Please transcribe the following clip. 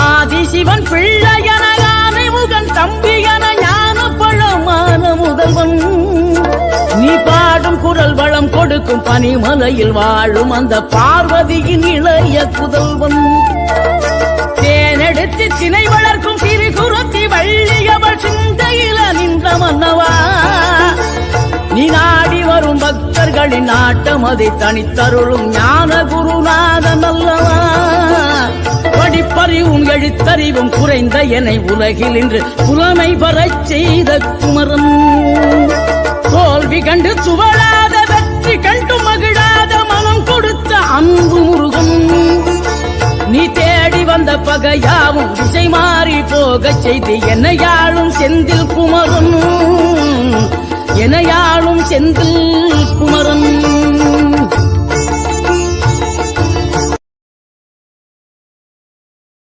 ஆதிசிவன் பிள்ளையன யானை முகன் தம்பியன ஞான பழமான முதல்வன் நீ பாடும் குரல் வளம் கொடுக்கும் பனிமலையில் வாழும் அந்த பார்வதியின் இளைய புதல்வன் தேனெடுத்து திணை வளர்க்கும் சிறு குருத்தி வள்ளியவள் சிந்தையில நின்ற மன்னவா நீ நாடி வரும் பக்தர்களின் நாட்டம் அதை தனித்தருளும் ஞான குருநாதன் அல்லவா படிப்பறிவும் எழுத்தறிவும் குறைந்த என்னை உலகில் இன்று புலமை பெறச் செய்த குமரன் தோல்வி கண்டு சுவடாத வெற்றி கண்டு மகிழாத மனம் கொடுத்த அன்பு முருகன் நீ தேடி வந்த பகையாவும் திசை மாறி போகச் செய்து என்னையாளும் செந்தில் குமரன் என்னையாளும் செந்தில் குமரன்